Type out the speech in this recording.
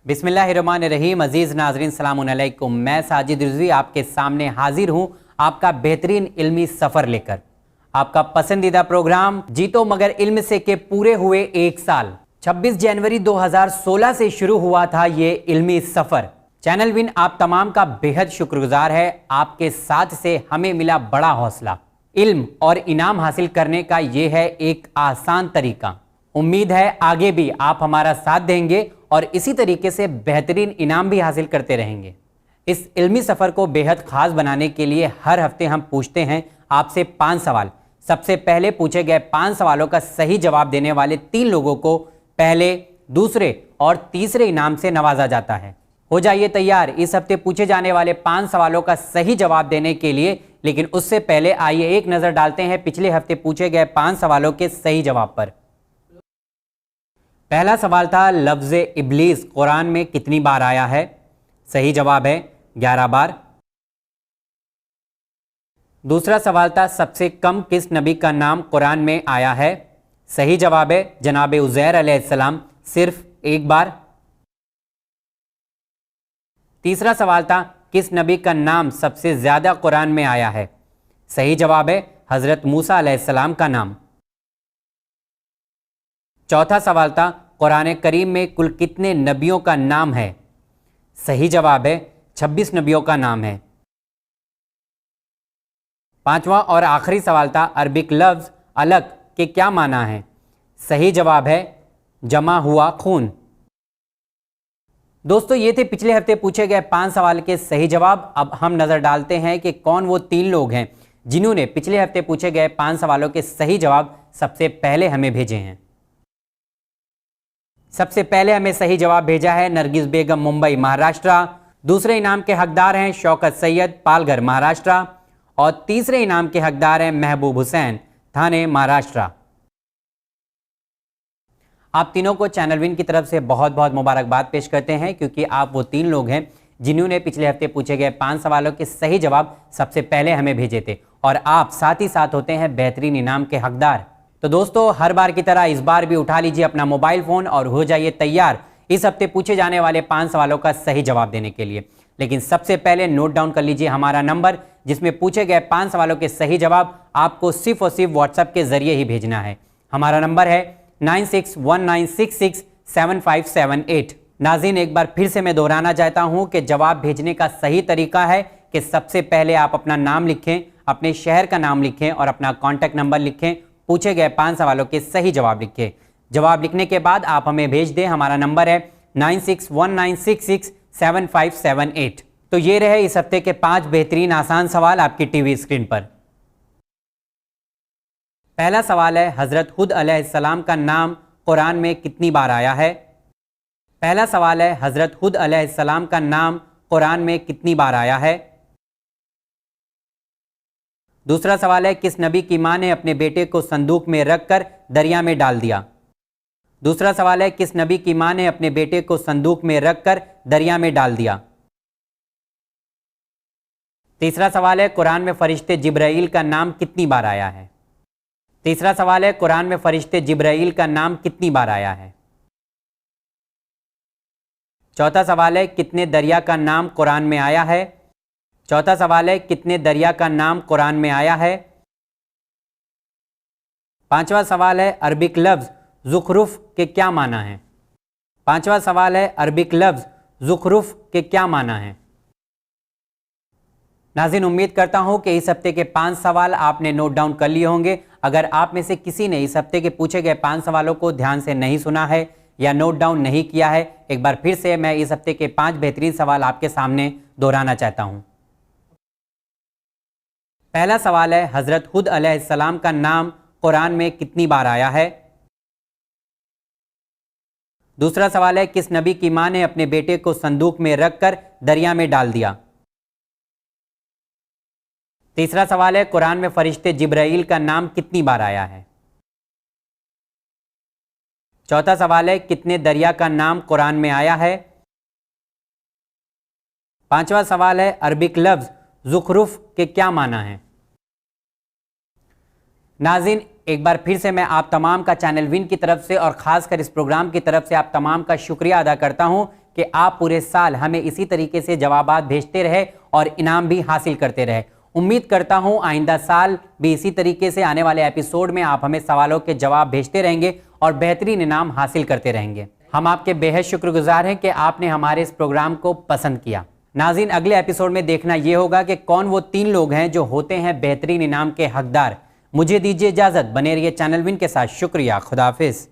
बिस्मिल्लाहिर्रहमानिर्रहीम। अजीज नाजरीन सलाम अलैकुम। मैं साजिद रिजवी आपके सामने हाजिर हूँ आपका बेहतरीन इल्मी सफ़र लेकर। आपका पसंदीदा प्रोग्राम जीतो मगर इल्म से के पूरे हुए एक साल 26 जनवरी 2016 से शुरू हुआ था ये इल्मी सफ़र। चैनल विन आप तमाम का बेहद शुक्रगुजार है। आपके साथ से हमें मिला बड़ा हौसला। इल्म और इनाम हासिल करने का ये है एक आसान तरीका। उम्मीद है आगे भी आप हमारा साथ देंगे और इसी तरीके से बेहतरीन इनाम भी हासिल करते रहेंगे। इस इल्मी सफ़र को बेहद ख़ास बनाने के लिए हर हफ्ते हम पूछते हैं आपसे 5 सवाल। सबसे पहले पूछे गए 5 सवालों का सही जवाब देने वाले 3 लोगों को पहले, दूसरे और तीसरे इनाम से नवाजा जाता है। हो जाइए तैयार इस हफ्ते पूछे जाने वाले 5 सवालों का सही जवाब देने के लिए। लेकिन उससे पहले आइए एक नज़र डालते हैं पिछले हफ्ते पूछे गए 5 सवालों के सही जवाब पर। पहला सवाल था लफ्ज़ इब्लीस कुरान में कितनी बार आया है? सही जवाब है 11 बार। दूसरा सवाल था सबसे कम किस नबी का नाम कुरान में आया है? सही जवाब है जनाब उज़ैर अलैहिस्सलाम, सिर्फ 1 बार। तीसरा सवाल था किस नबी का नाम सबसे ज़्यादा कुरान में आया है? सही जवाब है हज़रत मूसा अलैहिस्सलाम का नाम। चौथा सवाल था कुरान करीम में कुल कितने नबियों का नाम है? सही जवाब है 26 नबियों का नाम है। पांचवा और आखिरी सवाल था अरबिक लफ्ज़ अलग के क्या माना है? सही जवाब है जमा हुआ खून। दोस्तों ये थे पिछले हफ्ते पूछे गए 5 सवाल के सही जवाब। अब हम नज़र डालते हैं कि कौन वो 3 लोग हैं जिन्होंने पिछले हफ्ते पूछे गए 5 सवालों के सही जवाब सबसे पहले हमें भेजे हैं। सबसे पहले हमें सही जवाब भेजा है नरगिस बेगम, मुंबई महाराष्ट्र। दूसरे इनाम के हकदार हैं शौकत सैयद, पालघर महाराष्ट्र। और तीसरे इनाम के हकदार हैं महबूब हुसैन, थाने महाराष्ट्र। आप तीनों को चैनल विन की तरफ से बहुत बहुत मुबारकबाद पेश करते हैं क्योंकि आप वो 3 लोग हैं जिन्होंने पिछले हफ्ते पूछे गए 5 सवालों के सही जवाब सबसे पहले हमें भेजे थे। और आप साथ ही साथ होते हैं बेहतरीन इनाम के हकदार। तो दोस्तों हर बार की तरह इस बार भी उठा लीजिए अपना मोबाइल फ़ोन और हो जाइए तैयार इस हफ्ते पूछे जाने वाले 5 सवालों का सही जवाब देने के लिए। लेकिन सबसे पहले नोट डाउन कर लीजिए हमारा नंबर जिसमें पूछे गए 5 सवालों के सही जवाब आपको सिर्फ और सिर्फ व्हाट्सएप के ज़रिए ही भेजना है। हमारा नंबर है 9619667578। नाज़रीन एक बार फिर से मैं दोहराना चाहता हूँ कि जवाब भेजने का सही तरीका है कि सबसे पहले आप अपना नाम लिखें, अपने शहर का नाम लिखें और अपना कॉन्टैक्ट नंबर लिखें। पूछे गए 5 सवालों के सही जवाब लिखें। जवाब लिखने के बाद आप हमें भेज दें। हमारा नंबर है 9619667578। तो ये रहे इस हफ्ते के 5 बेहतरीन आसान सवाल आपकी टीवी स्क्रीन पर। पहला सवाल है हज़रत हुद अलैहिस्सलाम का नाम कुरान में कितनी बार आया है? पहला सवाल है हज़रत हुद अलैहिस्सलाम का नाम कुरान में कितनी बार आया है? दूसरा सवाल है किस नबी की मां ने अपने बेटे को संदूक में रखकर दरिया में डाल दिया? दूसरा सवाल है किस नबी की मां ने अपने बेटे को संदूक में रखकर दरिया में डाल दिया? तीसरा सवाल है कुरान में फरिश्ते जिब्राइल का नाम कितनी बार आया है? तीसरा सवाल है कुरान में फरिश्ते जिब्राइल का नाम कितनी बार आया है? चौथा सवाल है कितने दरिया का नाम कुरान में आया है? चौथा सवाल है कितने दरिया का नाम कुरान में आया है? पांचवा सवाल है अरबिक लफ्ज़ ज़ुखरुफ के क्या माना है? पांचवा सवाल है अरबिक लफ्ज़ ज़ुखरुफ के क्या माना है? नाज़रीन उम्मीद करता हूं कि इस हफ्ते के 5 सवाल आपने नोट डाउन कर लिए होंगे। अगर आप में से किसी ने इस हफ्ते के पूछे गए 5 सवालों को ध्यान से नहीं सुना है या नोट डाउन नहीं किया है, एक बार फिर से मैं इस हफ्ते के 5 बेहतरीन सवाल आपके सामने दोहराना चाहता हूं। पहला सवाल है हज़रत हुद अलैहिस्सलाम का नाम कुरान में कितनी बार आया है? दूसरा सवाल है किस नबी की मां ने अपने बेटे को संदूक में रखकर दरिया में डाल दिया? तीसरा सवाल है कुरान में फरिश्ते जिब्राइल का नाम कितनी बार आया है? चौथा सवाल है कितने दरिया का नाम कुरान में आया है? पांचवा सवाल है अरबिक लफ्ज़ ज़ुखरुफ के क्या माना है? नाज़रीन, एक बार फिर से मैं आप तमाम का चैनल विन की तरफ से और ख़ासकर इस प्रोग्राम की तरफ से आप तमाम का शुक्रिया अदा करता हूं कि आप पूरे साल हमें इसी तरीके से जवाबात भेजते रहे और इनाम भी हासिल करते रहे। उम्मीद करता हूं आइंदा साल भी इसी तरीके से आने वाले एपिसोड में आप हमें सवालों के जवाब भेजते रहेंगे और बेहतरीन इनाम हासिल करते रहेंगे। हम आपके बेहद शुक्रगुजार हैं कि आपने हमारे इस प्रोग्राम को पसंद किया। नाज़रीन, अगले एपिसोड में देखना यह होगा कि कौन वो 3 लोग हैं जो होते हैं बेहतरीन इनाम के हकदार। मुझे दीजिए इजाजत, बने रहिए चैनल विन के साथ। शुक्रिया, खुदा हाफिज।